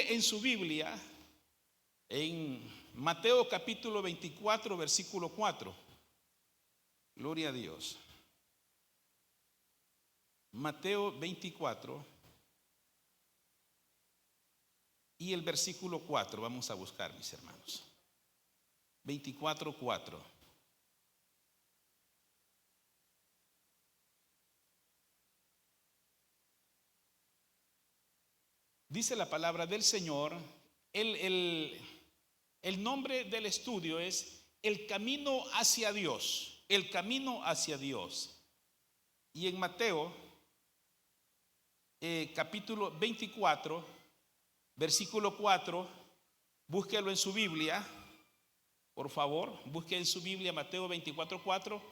Busque en su Biblia, en Mateo capítulo 24, versículo 4. Gloria a Dios. Mateo 24 y el versículo 4. Vamos a buscar, mis hermanos. 24, 4. Dice la palabra del Señor. El nombre del estudio es El camino hacia Dios. El camino hacia Dios. Y en Mateo capítulo 24, versículo 4, búsquelo en su Biblia, por favor, busque en su Biblia Mateo 24, 4,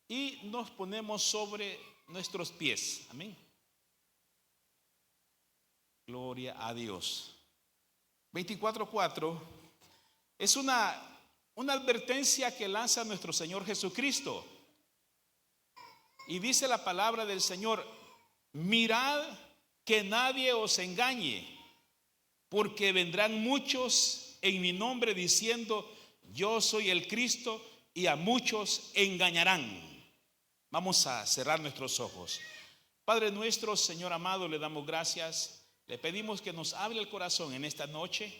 y nos ponemos sobre nuestros pies. Amén. Gloria a Dios. 24, 4 es una advertencia que lanza nuestro Señor Jesucristo. Y dice la palabra del Señor: mirad que nadie os engañe, porque vendrán muchos en mi nombre diciendo yo soy el Cristo, y a muchos engañarán. Vamos a cerrar nuestros ojos. Padre nuestro, Señor amado, le damos gracias. Le pedimos que nos hable el corazón en esta noche,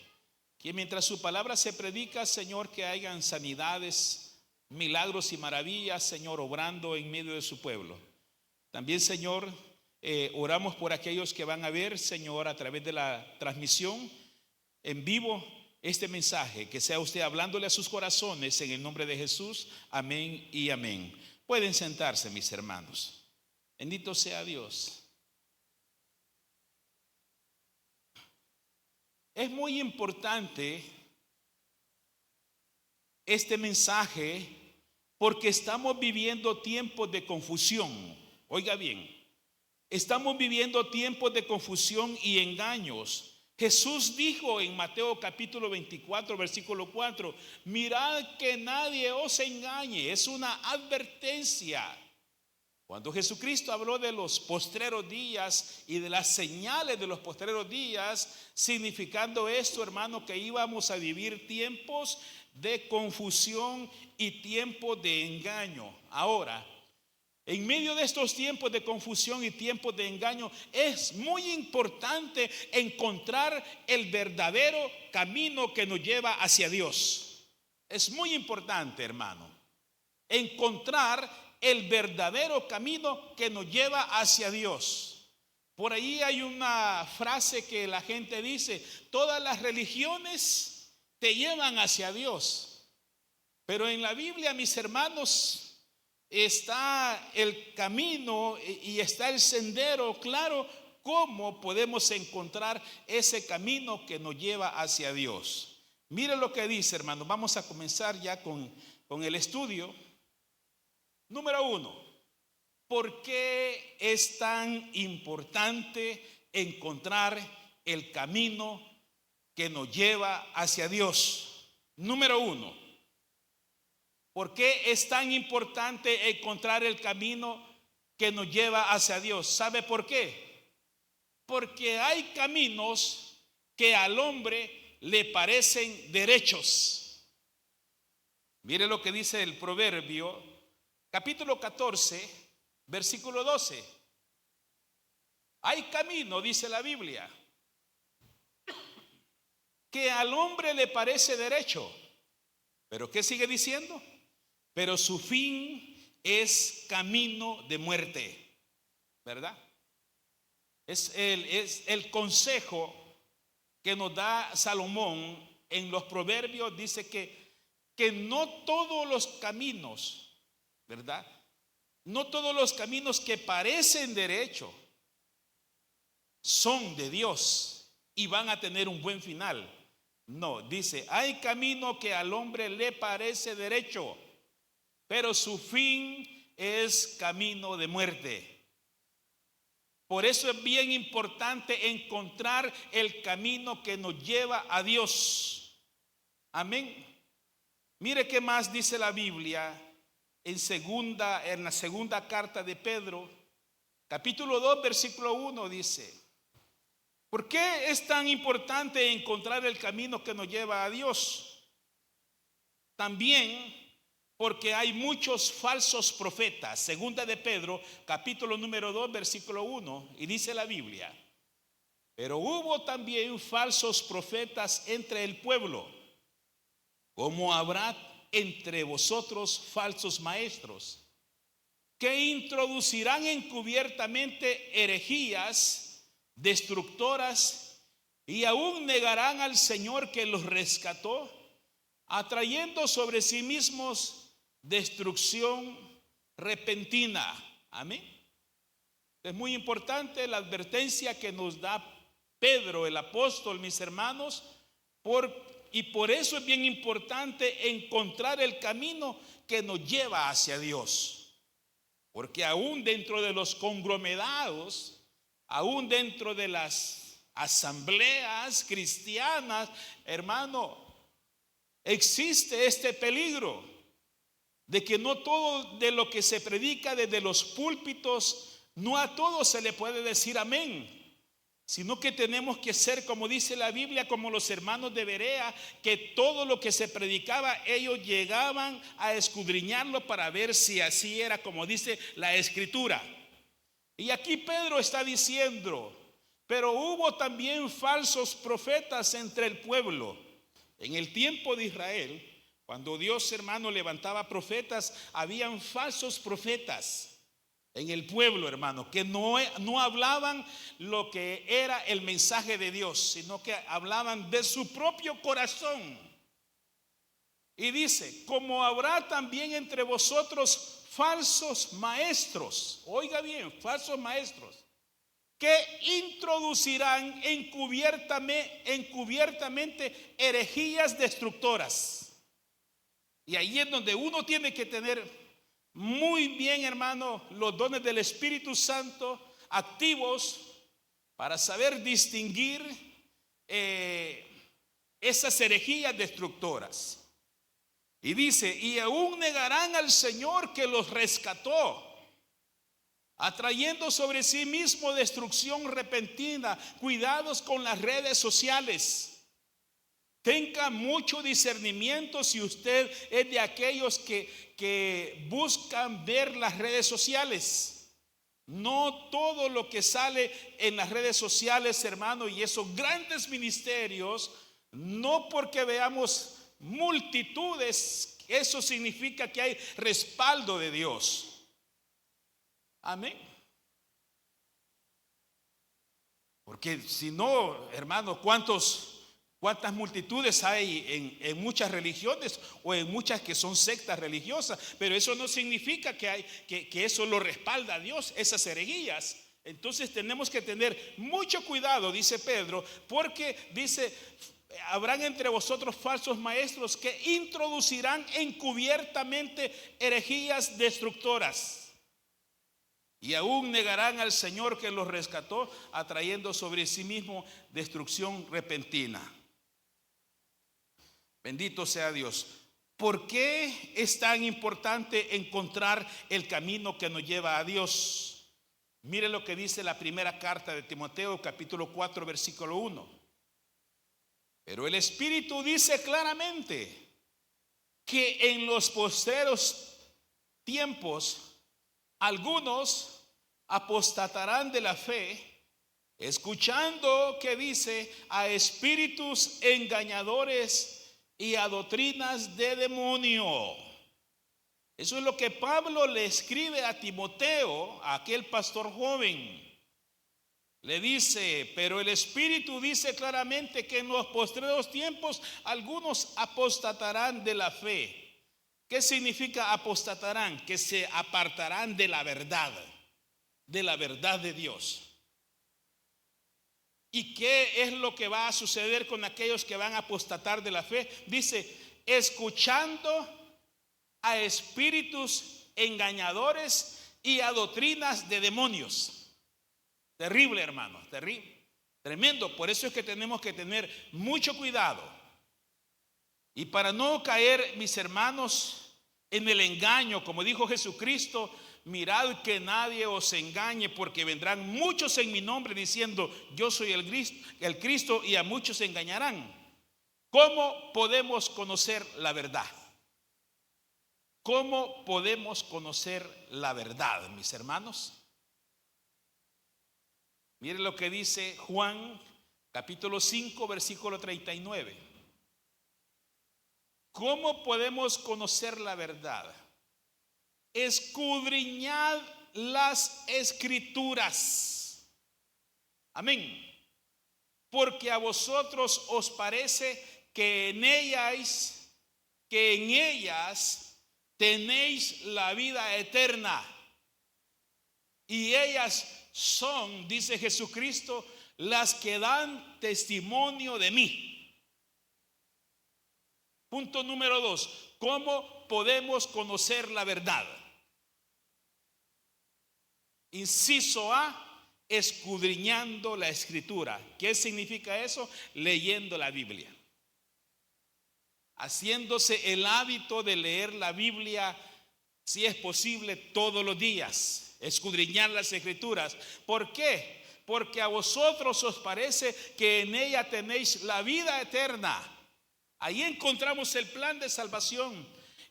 que mientras su palabra se predica, Señor, que hayan sanidades, milagros y maravillas, Señor, obrando en medio de su pueblo. También, Señor, oramos por aquellos que van a ver, Señor, a través de la transmisión en vivo este mensaje, que sea usted hablándole a sus corazones en el nombre de Jesús. Amén y amén. Pueden sentarse, mis hermanos. Bendito sea Dios. Es muy importante este mensaje porque estamos viviendo tiempos de confusión. Oiga bien, estamos viviendo tiempos de confusión y engaños. Jesús dijo en Mateo capítulo 24, versículo 4, mirad que nadie os engañe. Es una advertencia. Cuando Jesucristo habló de los postreros días y de las señales de los postreros días, significando esto, hermano, que íbamos a vivir tiempos de confusión y tiempos de engaño. Ahora, en medio de estos tiempos de confusión y tiempos de engaño, es muy importante encontrar el verdadero camino que nos lleva hacia Dios. Es muy importante, hermano, encontrar el verdadero camino que nos lleva hacia Dios. Por ahí hay una frase que la gente dice: todas las religiones te llevan hacia Dios. Pero en la Biblia, mis hermanos, está el camino y está el sendero claro. ¿Cómo podemos encontrar ese camino que nos lleva hacia Dios? Mire lo que dice, hermano. Vamos a comenzar ya con el estudio. Número 1, ¿por qué es tan importante encontrar el camino que nos lleva hacia Dios? Número 1, ¿por qué es tan importante encontrar el camino que nos lleva hacia Dios? ¿Sabe por qué? Porque hay caminos que al hombre le parecen derechos. Mire lo que dice el Proverbio capítulo 14, versículo 12. Hay camino, dice la Biblia, que al hombre le parece derecho. ¿Pero qué sigue diciendo? Pero su fin es camino de muerte. ¿Verdad? Es el consejo que nos da Salomón en los Proverbios. Dice que no todos los caminos, ¿verdad? No todos los caminos que parecen derecho son de Dios y van a tener un buen final. No, dice, hay camino que al hombre le parece derecho, pero su fin es camino de muerte. Por eso es bien importante encontrar el camino que nos lleva a Dios. Amén. Mire qué más dice la Biblia en la segunda carta de Pedro, capítulo 2, versículo 1, dice: ¿Por qué es tan importante encontrar el camino que nos lleva a Dios? También porque hay muchos falsos profetas. Segunda de Pedro, capítulo número 2, versículo 1, y dice la Biblia: pero hubo también falsos profetas entre el pueblo, como habrá entre vosotros falsos maestros, que introducirán encubiertamente herejías destructoras y aún negarán al Señor que los rescató, atrayendo sobre sí mismos destrucción repentina. Amén. Es muy importante la advertencia que nos da Pedro, el apóstol, mis hermanos, y por eso es bien importante encontrar el camino que nos lleva hacia Dios. Porque aún dentro de los conglomerados, aún dentro de las asambleas cristianas, hermano, existe este peligro de que no todo de lo que se predica desde los púlpitos, no a todo se le puede decir amén, sino que tenemos que ser, como dice la Biblia, como los hermanos de Berea, que todo lo que se predicaba, ellos llegaban a escudriñarlo para ver si así era como dice la Escritura. Y aquí Pedro está diciendo: pero hubo también falsos profetas entre el pueblo. En el tiempo de Israel, cuando Dios, hermano, levantaba profetas, habían falsos profetas en el pueblo, hermano, que no hablaban lo que era el mensaje de Dios, sino que hablaban de su propio corazón. Y dice: como habrá también entre vosotros falsos maestros, oiga bien, falsos maestros, que introducirán encubiertamente herejías destructoras. Y ahí es donde uno tiene que tener muy bien, hermano, los dones del Espíritu Santo activos para saber distinguir esas herejías destructoras. Y dice: y aún negarán al Señor que los rescató, atrayendo sobre sí mismo destrucción repentina. Cuidados con las redes sociales. Tenga mucho discernimiento si usted es de aquellos que buscan ver las redes sociales. No todo lo que sale en las redes sociales, hermano, y esos grandes ministerios, no porque veamos multitudes, eso significa que hay respaldo de Dios. Amén. Porque si no, hermano, ¿cuántas multitudes hay en muchas religiones o en muchas que son sectas religiosas? Pero eso no significa que eso lo respalda a Dios, esas herejías. Entonces tenemos que tener mucho cuidado, dice Pedro, porque dice: habrán entre vosotros falsos maestros que introducirán encubiertamente herejías destructoras. Y aún negarán al Señor que los rescató, atrayendo sobre sí mismo destrucción repentina. Bendito sea Dios. ¿Por qué es tan importante encontrar el camino que nos lleva a Dios? Mire lo que dice la primera carta de Timoteo, capítulo 4, versículo 1. Pero el Espíritu dice claramente que en los postreros tiempos algunos apostatarán de la fe, escuchando, que dice, a espíritus engañadores y a doctrinas de demonio. Eso es lo que Pablo le escribe a Timoteo, a aquel pastor joven. Le dice: pero el Espíritu dice claramente que en los postreros tiempos algunos apostatarán de la fe. ¿Qué significa apostatarán? Que se apartarán de la verdad de Dios. ¿Y qué es lo que va a suceder con aquellos que van a apostatar de la fe? Dice: escuchando a espíritus engañadores y a doctrinas de demonios. Terrible, hermano, terrible, tremendo. Por eso es que tenemos que tener mucho cuidado. Y para no caer, mis hermanos, en el engaño, como dijo Jesucristo, mirad que nadie os engañe, porque vendrán muchos en mi nombre diciendo, yo soy el Cristo, y a muchos se engañarán. ¿Cómo podemos conocer la verdad? ¿Cómo podemos conocer la verdad, mis hermanos? Miren lo que dice Juan, capítulo 5, versículo 39. ¿Cómo podemos conocer la verdad? Escudriñad las escrituras. Amén. Porque a vosotros os parece que en ellas tenéis la vida eterna. Y ellas son, dice Jesucristo, las que dan testimonio de mí. Punto número 2. ¿Cómo podemos conocer la verdad? Inciso A, escudriñando la escritura. ¿Qué significa eso? Leyendo la Biblia. Haciéndose el hábito de leer la Biblia, si es posible, todos los días. Escudriñar las escrituras. ¿Por qué? Porque a vosotros os parece que en ella tenéis la vida eterna. Ahí encontramos el plan de salvación.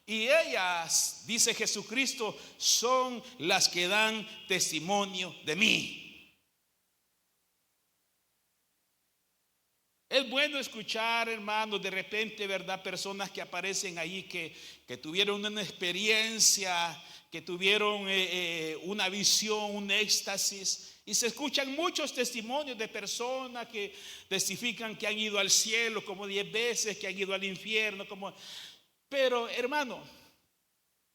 Y ellas, dice Jesucristo, son las que dan testimonio de mí. Es bueno escuchar, hermanos, de repente, ¿verdad? Personas que aparecen ahí que tuvieron una experiencia, que tuvieron una visión, un éxtasis. Y se escuchan muchos testimonios de personas que testifican que han ido al cielo como 10 veces, que han ido al infierno como... Pero, hermano,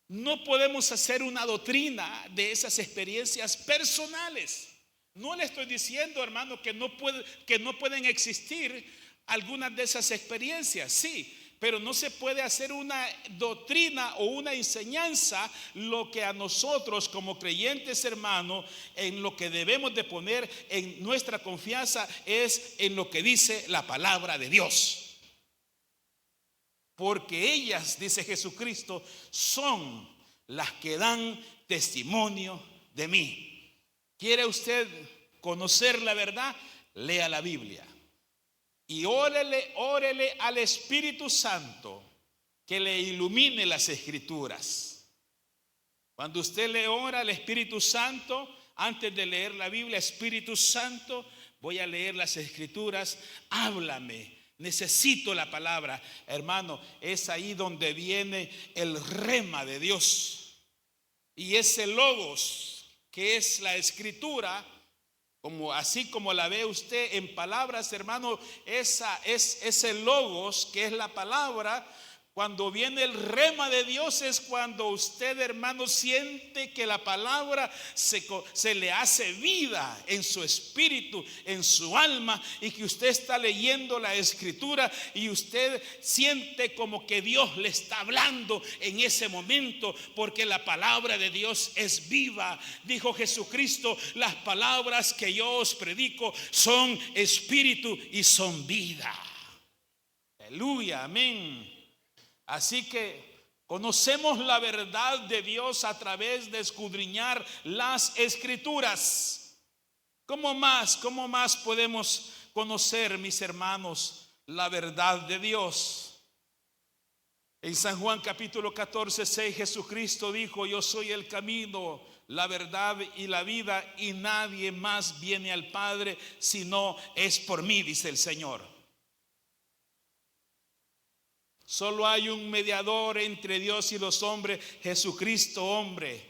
no podemos hacer una doctrina de esas experiencias personales. No le estoy diciendo, hermano, que no pueden existir algunas de esas experiencias, sí, pero no se puede hacer una doctrina o una enseñanza. Lo que a nosotros como creyentes, hermano, en lo que debemos de poner en nuestra confianza es en lo que dice la palabra de Dios. Porque ellas, dice Jesucristo, son las que dan testimonio de mí. ¿Quiere usted conocer la verdad? Lea la Biblia. Y órele al Espíritu Santo que le ilumine las escrituras. Cuando usted le ora al Espíritu Santo, antes de leer la Biblia, Espíritu Santo, voy a leer las escrituras, háblame. Necesito la palabra, hermano. Es ahí donde viene el rema de Dios. Y ese logos, que es la escritura, así como la ve usted en palabras, hermano, esa es ese logos, que es la palabra. Cuando viene el rema de Dios es cuando usted, hermano, siente que la palabra se le hace vida en su espíritu, en su alma, y que usted está leyendo la escritura y usted siente como que Dios le está hablando en ese momento, porque la palabra de Dios es viva. Dijo Jesucristo, las palabras que yo os predico son espíritu y son vida. Aleluya, amén. Así que conocemos la verdad de Dios a través de escudriñar las escrituras. ¿Cómo más podemos conocer, mis hermanos, la verdad de Dios? En San Juan capítulo 14, 6, Jesucristo dijo, yo soy el camino, la verdad y la vida, y nadie más viene al Padre si no es por mí, dice el Señor. Solo hay un mediador entre Dios y los hombres, Jesucristo hombre.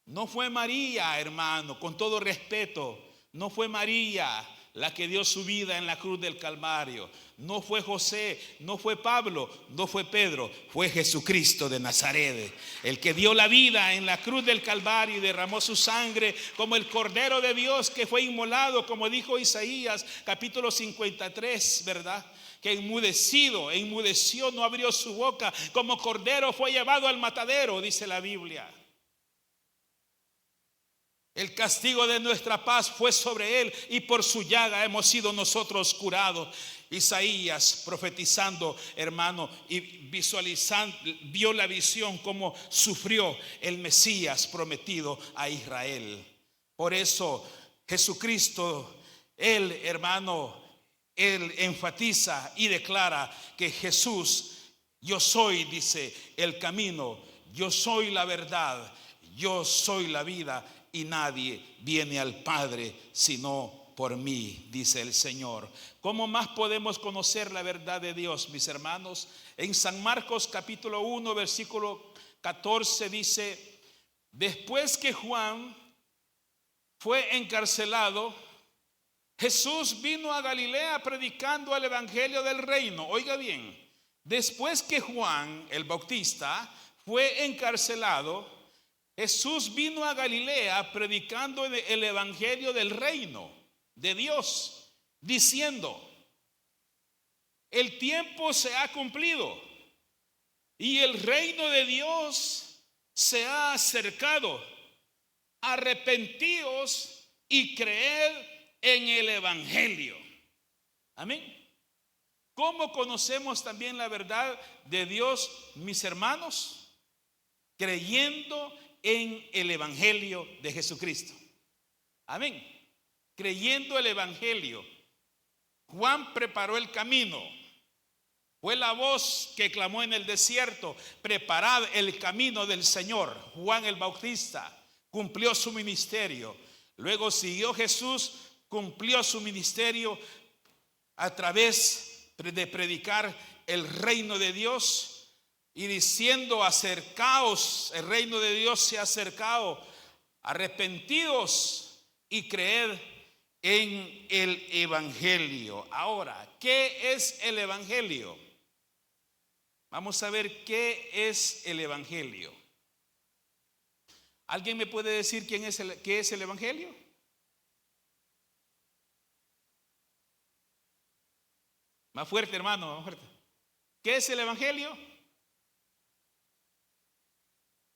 No fue María, hermano, con todo respeto, no fue María la que dio su vida en la cruz del Calvario. No fue José, no fue Pablo, no fue Pedro, fue Jesucristo de Nazaret, el que dio la vida en la cruz del Calvario y derramó su sangre como el Cordero de Dios que fue inmolado, como dijo Isaías capítulo 53, ¿verdad? Que enmudeció, no abrió su boca, como cordero fue llevado al matadero, dice la Biblia. El castigo de nuestra paz fue sobre él y por su llaga hemos sido nosotros curados. Isaías profetizando, hermano, y visualizando, vio la visión como sufrió el Mesías prometido a Israel. Por eso Jesucristo, él, hermano, él enfatiza y declara que Jesús, yo soy, dice, el camino, yo soy la verdad, yo soy la vida, y nadie viene al Padre sino por mí, dice el Señor. ¿Cómo más podemos conocer la verdad de Dios, mis hermanos? En San Marcos capítulo 1, versículo 14 dice: después que Juan fue encarcelado, Jesús vino a Galilea predicando el evangelio del reino. Oiga bien, después que Juan el Bautista fue encarcelado, Jesús vino a Galilea predicando el evangelio del reino de Dios, diciendo: el tiempo se ha cumplido y el reino de Dios se ha acercado. Arrepentíos y creed en el evangelio. Amén. ¿Cómo conocemos también la verdad de Dios, mis hermanos? Creyendo en el evangelio de Jesucristo. Amén. Creyendo el evangelio. Juan preparó el camino. Fue la voz que clamó en el desierto: preparad el camino del Señor. Juan el Bautista cumplió su ministerio. Luego siguió Jesús, cumplió su ministerio a través de predicar el reino de Dios y diciendo: acercaos, el reino de Dios se ha acercado, arrepentidos y creed en el evangelio. Ahora, ¿qué es el evangelio? Vamos a ver qué es el evangelio. ¿Alguien me puede decir qué es el evangelio? Más fuerte, hermano, más fuerte. ¿Qué es el evangelio?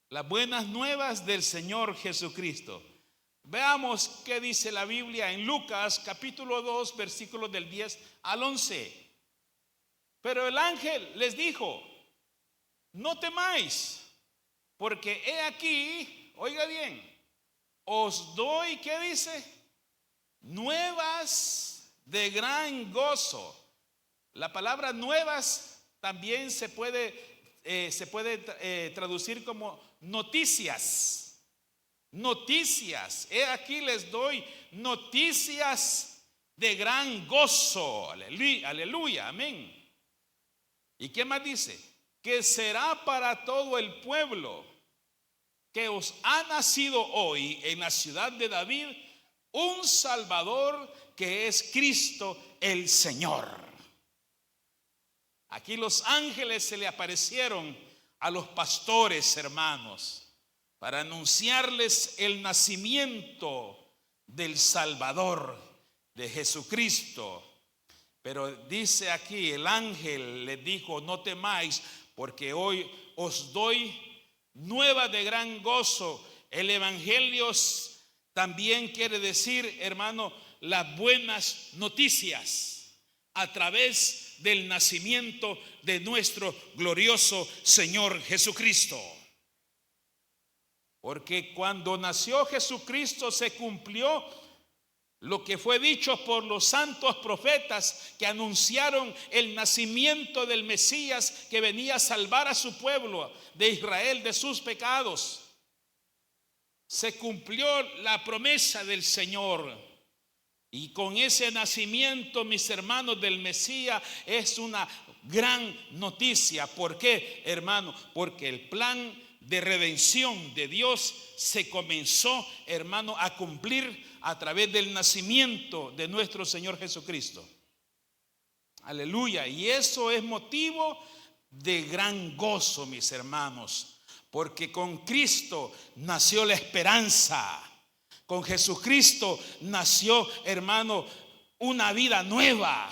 Las buenas nuevas del Señor Jesucristo. Veamos qué dice la Biblia en Lucas capítulo 2, versículos del 10 al 11. Pero el ángel les dijo: no temáis, porque he aquí, oiga bien, os doy, ¿qué dice? Nuevas de gran gozo. La palabra nuevas también se puede traducir como noticias. Noticias. He aquí les doy noticias de gran gozo. Aleluya, aleluya, amén. ¿Y qué más dice? Que será para todo el pueblo, que os ha nacido hoy en la ciudad de David un Salvador, que es Cristo el Señor. Aquí los ángeles se le aparecieron a los pastores, hermanos, para anunciarles el nacimiento del Salvador, de Jesucristo. Pero dice aquí, el ángel les dijo: no temáis, porque hoy os doy nueva de gran gozo. El evangelio también quiere decir, hermano, las buenas noticias a través del nacimiento de nuestro glorioso Señor Jesucristo. Porque cuando nació Jesucristo se cumplió lo que fue dicho por los santos profetas que anunciaron el nacimiento del Mesías, que venía a salvar a su pueblo de Israel de sus pecados. Se cumplió la promesa del Señor. Y con ese nacimiento, mis hermanos, del Mesías es una gran noticia. ¿Por qué, hermano? Porque el plan de redención de Dios se comenzó, hermano, a cumplir a través del nacimiento de nuestro Señor Jesucristo. Aleluya. Y eso es motivo de gran gozo, mis hermanos, porque con Cristo nació la esperanza. Con Jesucristo nació, hermano, una vida nueva.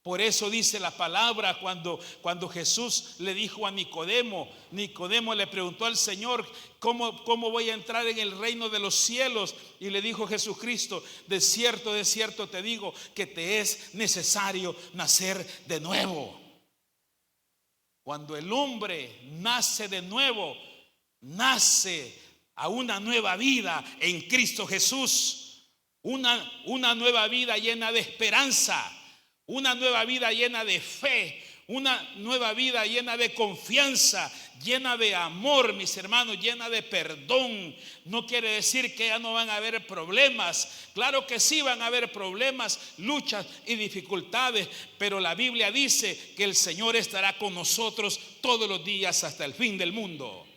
Por eso dice la palabra cuando Jesús le dijo a Nicodemo, Nicodemo le preguntó al Señor, ¿cómo voy a entrar en el reino de los cielos? Y le dijo Jesucristo, de cierto te digo que te es necesario nacer de nuevo. Cuando el hombre nace de nuevo, nace a una nueva vida en Cristo Jesús, una nueva vida llena de esperanza, una nueva vida llena de fe, una nueva vida llena de confianza, llena de amor, mis hermanos, llena de perdón. No quiere decir que ya no van a haber problemas. Claro que sí van a haber problemas, luchas y dificultades, pero la Biblia dice que el Señor estará con nosotros todos los días hasta el fin del mundo.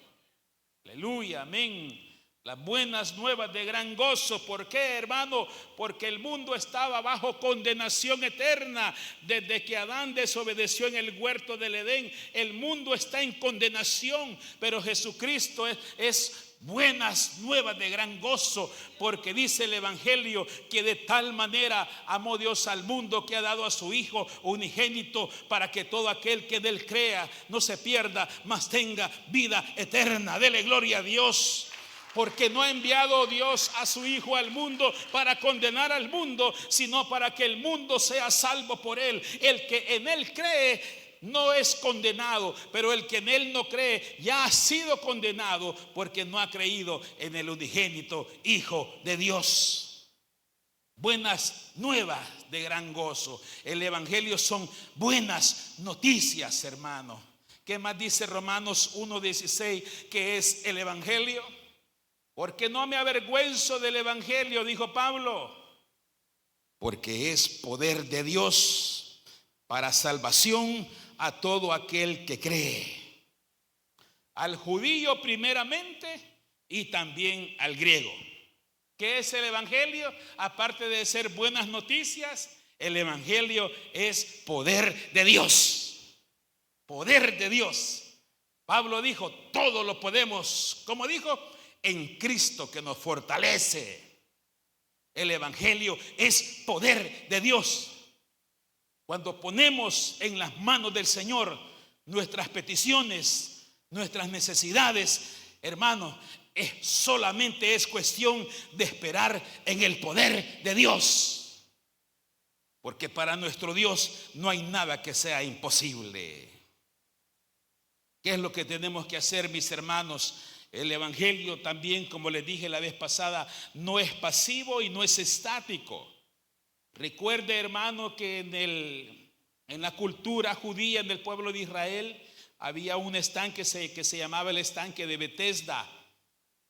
Aleluya, amén. Las buenas nuevas de gran gozo. ¿Por qué, hermano? Porque el mundo estaba bajo condenación eterna. Desde que Adán desobedeció en el huerto del Edén, el mundo está en condenación. Pero Jesucristo es buenas nuevas de gran gozo, porque dice el Evangelio que de tal manera amó Dios al mundo que ha dado a su Hijo unigénito, para que todo aquel que en él crea no se pierda, mas tenga vida eterna. Dele gloria a Dios. Porque no ha enviado Dios a su Hijo al mundo para condenar al mundo, sino para que el mundo sea salvo por él. El que en él cree no es condenado, pero el que en él no cree ya ha sido condenado, porque no ha creído en el unigénito Hijo de Dios. Buenas nuevas de gran gozo. El Evangelio son buenas noticias, hermano. ¿Qué más dice Romanos 1:16 que es el Evangelio? Porque no me avergüenzo del Evangelio, dijo Pablo, porque es poder de Dios para salvación a todo aquel que cree, al judío primeramente y también al griego. ¿Qué es el Evangelio? Aparte de ser buenas noticias, el Evangelio es poder de Dios. Poder de Dios. Pablo dijo, todo lo podemos, como dijo, en Cristo que nos fortalece. El Evangelio es poder de Dios. Cuando ponemos en las manos del Señor nuestras peticiones, nuestras necesidades, hermanos, solamente es cuestión de esperar en el poder de Dios. Porque para nuestro Dios no hay nada que sea imposible. ¿Qué es lo que tenemos que hacer, mis hermanos? El Evangelio también, como les dije la vez pasada, no es pasivo y no es estático. Recuerde, hermano, que en la cultura judía, en el pueblo de Israel, había un estanque que se llamaba el estanque de Betesda.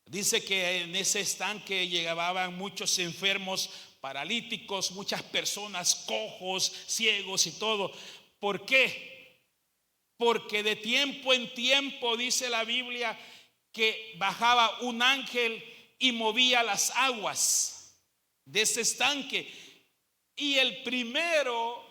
Dice que en ese estanque llegaban muchos enfermos, paralíticos, muchas personas, cojos, ciegos y todo. ¿Por qué? Porque de tiempo en tiempo, dice la Biblia, que bajaba un ángel y movía las aguas de ese estanque. Y el primero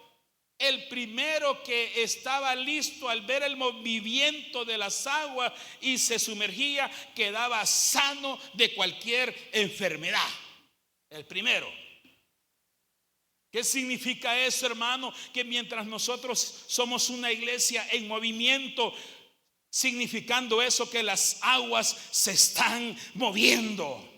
que estaba listo al ver el movimiento de las aguas y se sumergía, quedaba sano de cualquier enfermedad. El primero. ¿Qué significa eso, hermano? Que mientras nosotros somos una iglesia en movimiento, significando eso que las aguas se están moviendo.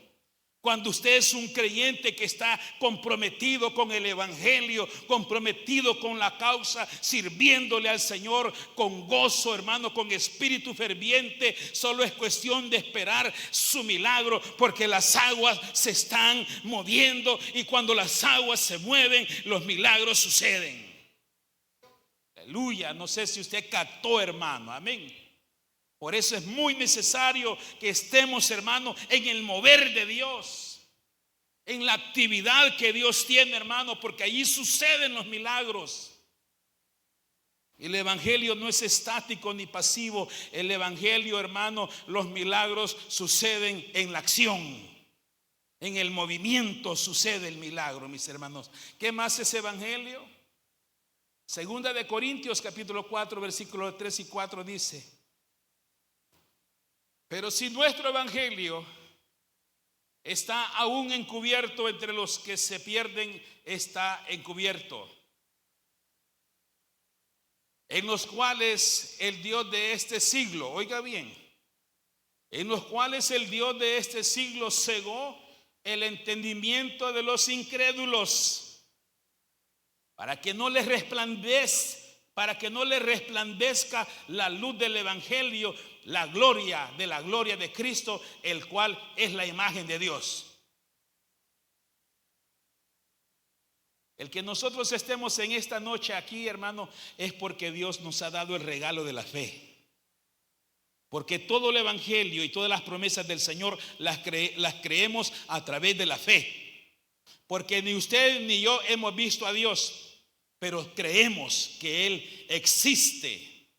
Cuando usted es un creyente que está comprometido con el Evangelio, comprometido con la causa, sirviéndole al Señor con gozo, hermano, con espíritu ferviente, solo es cuestión de esperar su milagro, porque las aguas se están moviendo, y cuando las aguas se mueven, los milagros suceden. Aleluya. No sé si usted captó, hermano. Amén. Por eso es muy necesario que estemos, hermano, en el mover de Dios, en la actividad que Dios tiene, hermano, porque allí suceden los milagros. El Evangelio no es estático ni pasivo. El Evangelio, hermano, los milagros suceden en la acción. En el movimiento sucede el milagro, mis hermanos. ¿Qué más es Evangelio? Segunda de Corintios capítulo 4 versículos 3 y 4 dice: pero si nuestro Evangelio está aún encubierto, entre los que se pierden está encubierto, en los cuales el Dios de este siglo, oiga bien, en los cuales el Dios de este siglo cegó el entendimiento de los incrédulos, para que no les resplandezca la luz del evangelio, la gloria de Cristo, el cual es la imagen de Dios. El que nosotros estemos en esta noche aquí, hermano, es porque Dios nos ha dado el regalo de la fe. Porque todo el evangelio y todas las promesas del Señor las creemos a través de la fe. Porque ni usted ni yo hemos visto a Dios, pero creemos que Él existe.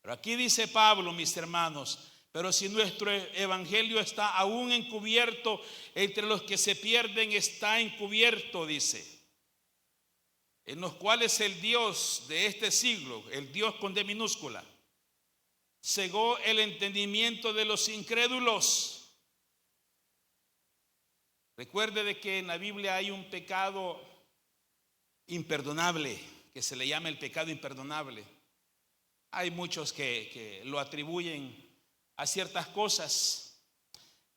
Pero aquí dice Pablo, mis hermanos, pero si nuestro evangelio está aún encubierto, entre los que se pierden está encubierto, dice, en los cuales el Dios de este siglo, el Dios con D minúscula, cegó el entendimiento de los incrédulos. Recuerde de que en la Biblia hay un pecado imperdonable, que se le llama el pecado imperdonable. Hay muchos que lo atribuyen a ciertas cosas,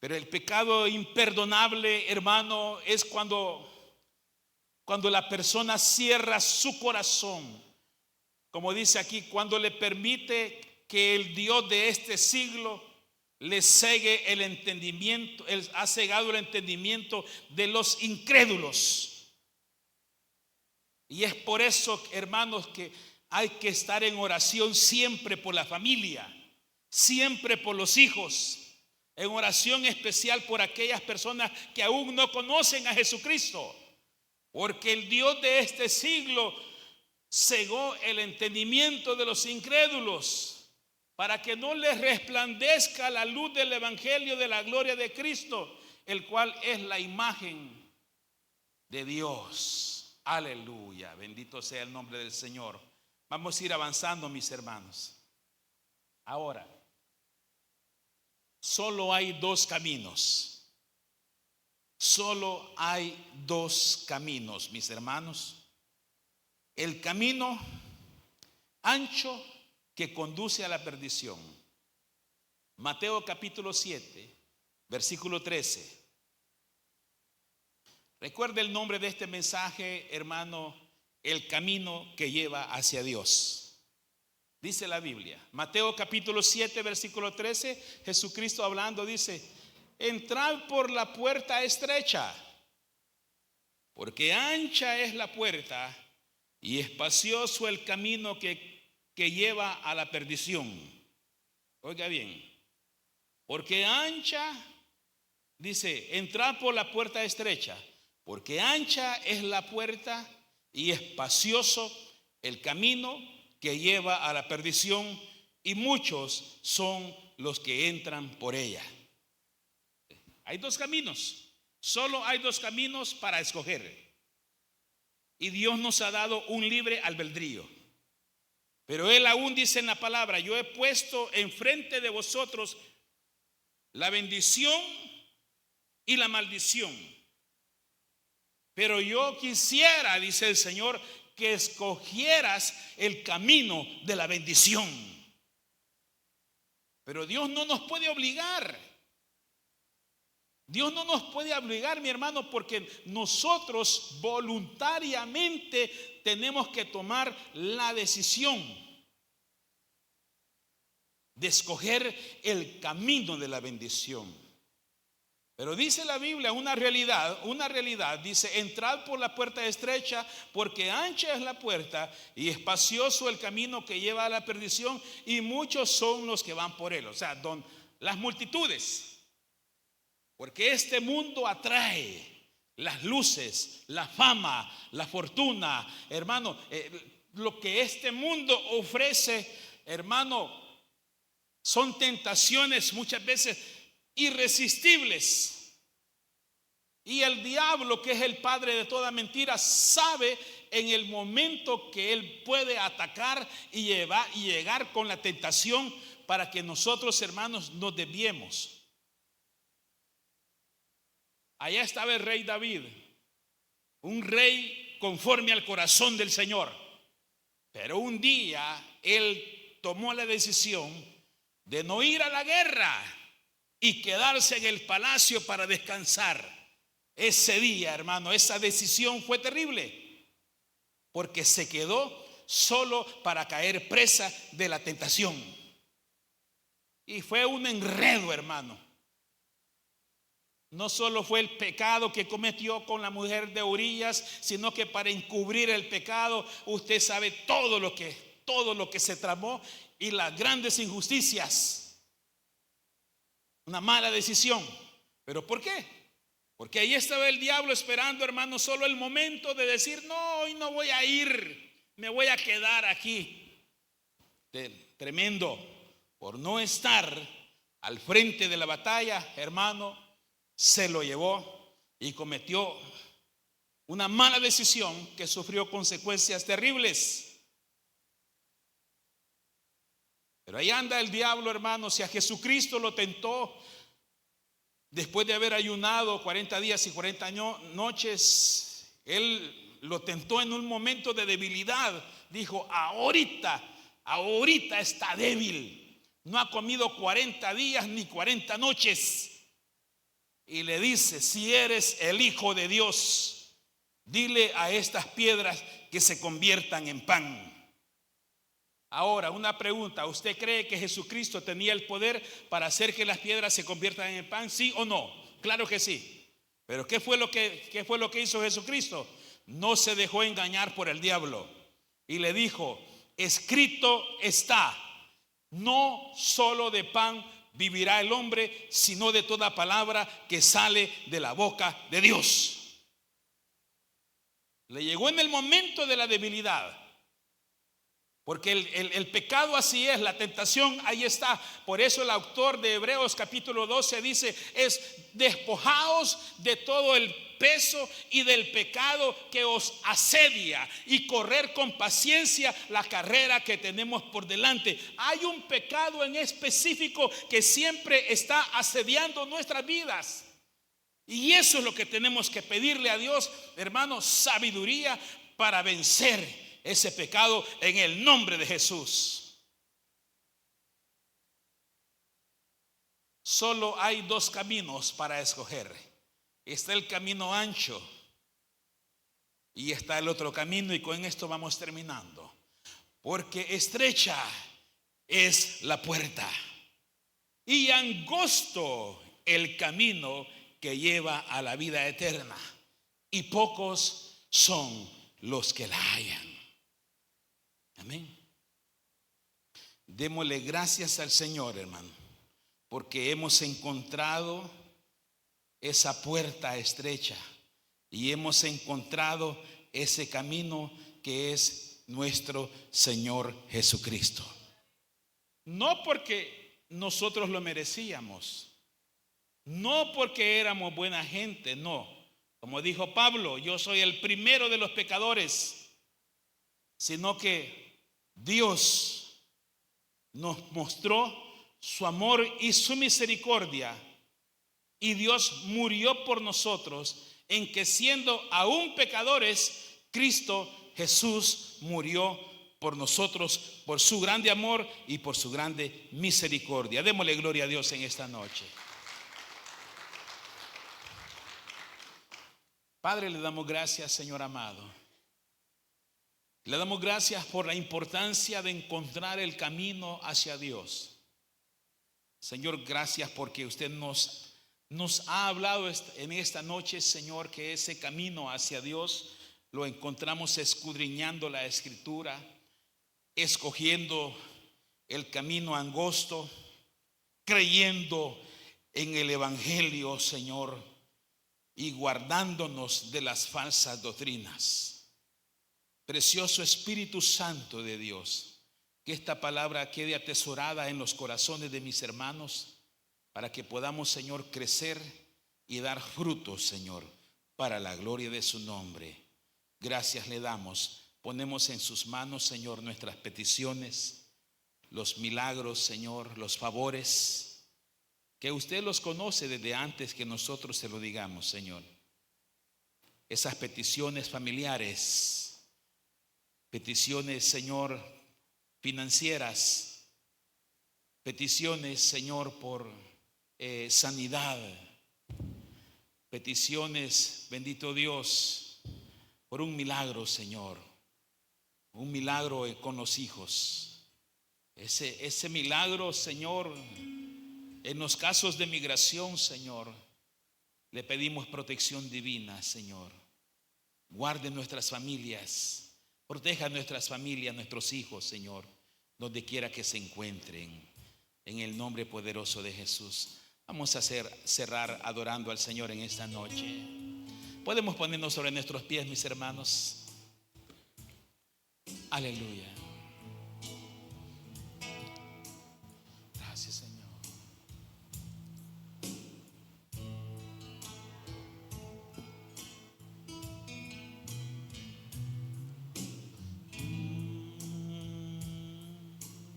pero el pecado imperdonable, hermano, es cuando la persona cierra su corazón, como dice aquí, cuando le permite que el Dios de este siglo le cegue el entendimiento. Él ha cegado el entendimiento de los incrédulos. Y es por eso, hermanos, que hay que estar en oración siempre por la familia, siempre por los hijos, en oración especial por aquellas personas que aún no conocen a Jesucristo, porque el Dios de este siglo cegó el entendimiento de los incrédulos, para que no les resplandezca la luz del evangelio de la gloria de Cristo, el cual es la imagen de Dios. Aleluya, bendito sea el nombre del Señor. Vamos a ir avanzando, mis hermanos. Ahora, solo hay dos caminos. Solo hay dos caminos, mis hermanos. El camino ancho que conduce a la perdición. Mateo capítulo 7, versículo 13. Recuerde el nombre de este mensaje, hermano, el camino que lleva hacia Dios. Dice la Biblia, Mateo capítulo 7, versículo 13, Jesucristo hablando dice, entrad por la puerta estrecha, porque ancha es la puerta y espacioso el camino que lleva a la perdición. Oiga bien, porque ancha, dice, entrad por la puerta estrecha, porque ancha es la puerta y espacioso el camino que lleva a la perdición, y muchos son los que entran por ella. Hay dos caminos, solo hay dos caminos para escoger, y Dios nos ha dado un libre albedrío. Pero Él aún dice en la palabra, yo he puesto enfrente de vosotros la bendición y la maldición. Pero yo quisiera, dice el Señor, que escogieras el camino de la bendición. Pero Dios no nos puede obligar. Dios no nos puede obligar, mi hermano, porque nosotros voluntariamente tenemos que tomar la decisión de escoger el camino de la bendición. Pero dice la Biblia una realidad, dice, entrad por la puerta estrecha, porque ancha es la puerta y espacioso el camino que lleva a la perdición, y muchos son los que van por él. O sea, las multitudes. Porque este mundo atrae las luces, la fama, la fortuna, hermano. Lo que este mundo ofrece, hermano, son tentaciones muchas veces irresistibles. Y el diablo, que es el padre de toda mentira, sabe en el momento que él puede atacar y llegar con la tentación para que nosotros, hermanos, nos desviemos. Allá estaba el rey David, un rey conforme al corazón del Señor. Pero un día él tomó la decisión de no ir a la guerra y quedarse en el palacio para descansar. Ese día, hermano, esa decisión fue terrible, porque se quedó solo para caer presa de la tentación. Y fue un enredo, hermano. No solo fue el pecado que cometió con la mujer de Urías, sino que para encubrir el pecado, usted sabe todo lo que se tramó y las grandes injusticias. Una mala decisión. ¿Pero por qué? Porque ahí estaba el diablo esperando, hermano, solo el momento de decir: no, hoy no voy a ir, me voy a quedar aquí. Tremendo. Por no estar al frente de la batalla, hermano, se lo llevó y cometió una mala decisión que sufrió consecuencias terribles. Pero ahí anda el diablo, hermano. Si a Jesucristo lo tentó después de haber ayunado 40 días y 40 noches, él lo tentó en un momento de debilidad. Dijo: ahorita está débil. No ha comido 40 días ni 40 noches. Y le dice: si eres el Hijo de Dios, dile a estas piedras que se conviertan en pan. Ahora, una pregunta: ¿usted cree que Jesucristo tenía el poder para hacer que las piedras se conviertan en pan? ¿Sí o no? Claro que sí. Pero ¿qué fue lo que hizo Jesucristo? No se dejó engañar por el diablo y le dijo: escrito está, no solo de pan vivirá el hombre, sino de toda palabra que sale de la boca de Dios. Le llegó en el momento de la debilidad. Porque el pecado así es, la tentación ahí está. Por eso el autor de Hebreos capítulo 12 dice: es despojaos de todo el peso y del pecado que os asedia, y correr con paciencia la carrera que tenemos por delante. Hay un pecado en específico que siempre está asediando nuestras vidas. Y eso es lo que tenemos que pedirle a Dios, hermanos: sabiduría para vencer ese pecado en el nombre de Jesús. Solo hay dos caminos para escoger. Está el camino ancho y está el otro camino, y con esto vamos terminando. Porque estrecha es la puerta y angosto el camino que lleva a la vida eterna, y pocos son los que la hallan. Amén. Démosle gracias al Señor, hermano, porque hemos encontrado esa puerta estrecha y hemos encontrado ese camino que es nuestro Señor Jesucristo. No porque nosotros lo merecíamos, no porque éramos buena gente, no. Como dijo Pablo: yo soy el primero de los pecadores. Sino que Dios nos mostró su amor y su misericordia, y Dios murió por nosotros, en que siendo aún pecadores, Cristo Jesús murió por nosotros, por su grande amor y por su grande misericordia. Démosle gloria a Dios en esta noche. Padre, le damos gracias, Señor amado. Le damos gracias por la importancia de encontrar el camino hacia Dios. Señor, gracias porque usted nos ha hablado en esta noche, Señor, que ese camino hacia Dios lo encontramos escudriñando la Escritura, escogiendo el camino angosto, creyendo en el Evangelio, Señor, y guardándonos de las falsas doctrinas. Precioso Espíritu Santo de Dios, que esta palabra quede atesorada en los corazones de mis hermanos, para que podamos, Señor, crecer y dar frutos, Señor, para la gloria de su nombre. Gracias le damos. Ponemos en sus manos, Señor, nuestras peticiones, los milagros, Señor, los favores, que usted los conoce desde antes que nosotros se lo digamos, Señor. Esas peticiones familiares, peticiones, Señor, financieras, peticiones, Señor, por sanidad, peticiones, bendito Dios, por un milagro, Señor, un milagro con los hijos. Ese milagro, Señor, en los casos de migración, Señor, le pedimos protección divina, Señor. Guarde nuestras familias, proteja nuestras familias, nuestros hijos, Señor, donde quiera que se encuentren, en el nombre poderoso de Jesús. Vamos a cerrar adorando al Señor en esta noche. Podemos ponernos sobre nuestros pies, mis hermanos. Aleluya. Gracias, Señor.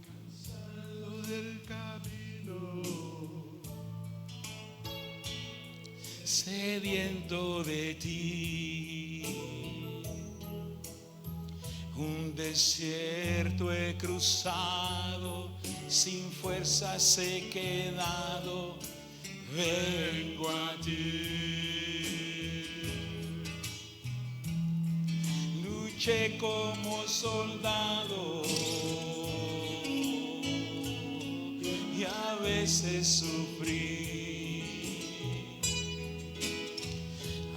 Cansado del camino, Sediento de ti, un desierto he cruzado, sin fuerzas he quedado, vengo a ti. Luché como soldado y a veces sufrí.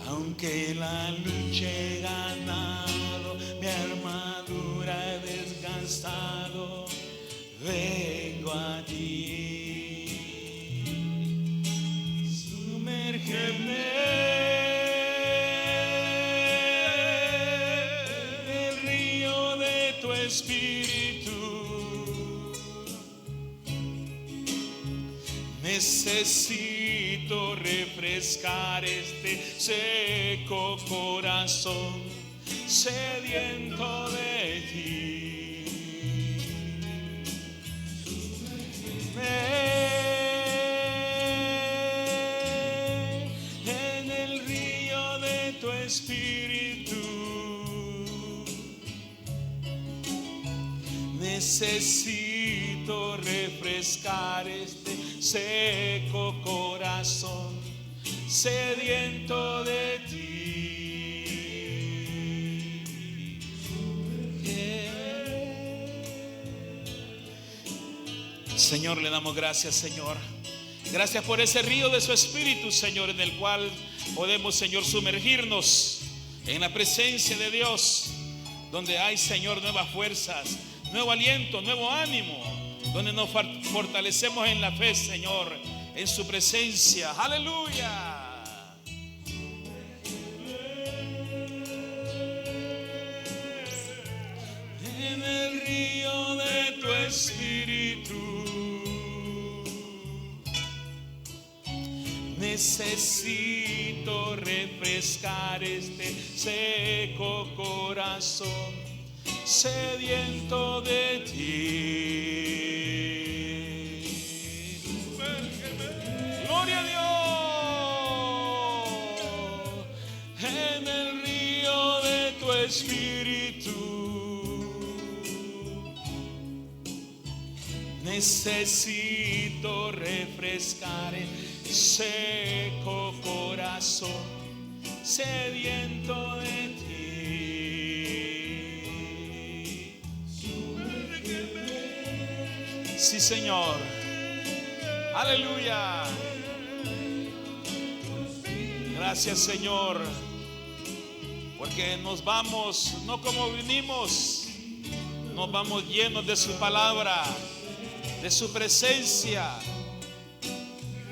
Aunque la lucha he ganado, mi armadura he desgastado, vengo a ti. Sumérgeme en el río de tu espíritu. Necesito refrescar este seco corazón, sediento de ti. En el río de tu espíritu. Necesito refrescar este seco corazón, sediento de ti. Señor, le damos gracias, Señor. Gracias por ese río de su espíritu, Señor, en el cual podemos, Señor, sumergirnos en la presencia de Dios, donde hay, Señor, nuevas fuerzas, nuevo aliento, nuevo ánimo, donde nos fortalecemos en la fe, Señor, en su presencia. Aleluya. En el río de tu espíritu necesito refrescar este seco corazón, sediento de ti. Gloria a Dios. En el río de tu espíritu necesito refrescar el seco corazón, sediento de ti. Sí, Señor. Aleluya. Gracias, Señor, porque nos vamos no como vinimos, nos vamos llenos de su palabra, de su presencia,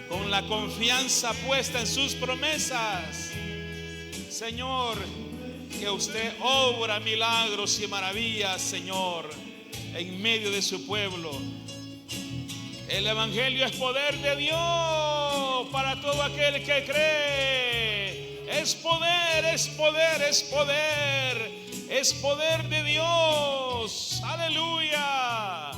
con la confianza puesta en sus promesas. Señor, que usted obra milagros y maravillas, Señor, en medio de su pueblo. El evangelio es poder de Dios para todo aquel que cree. Es poder, es poder, es poder. Es poder de Dios. Aleluya.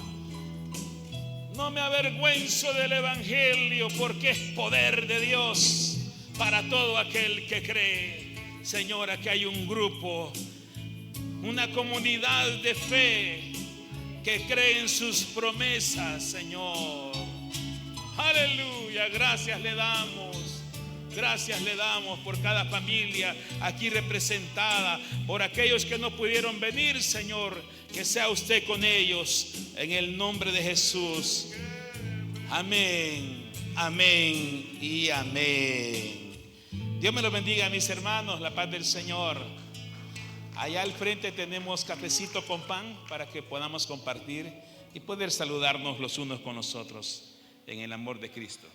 No me avergüenzo del evangelio, porque es poder de Dios para todo aquel que cree. Señor, aquí hay un grupo una comunidad de fe que cree en sus promesas, Señor. Aleluya, gracias le damos. Gracias le damos por cada familia aquí representada, por aquellos que no pudieron venir, Señor, que sea usted con ellos en el nombre de Jesús. Amén, amén y amén. Dios me lo bendiga, mis hermanos, la paz del Señor. Allá al frente tenemos cafecito con pan para que podamos compartir y poder saludarnos los unos con los otros en el amor de Cristo.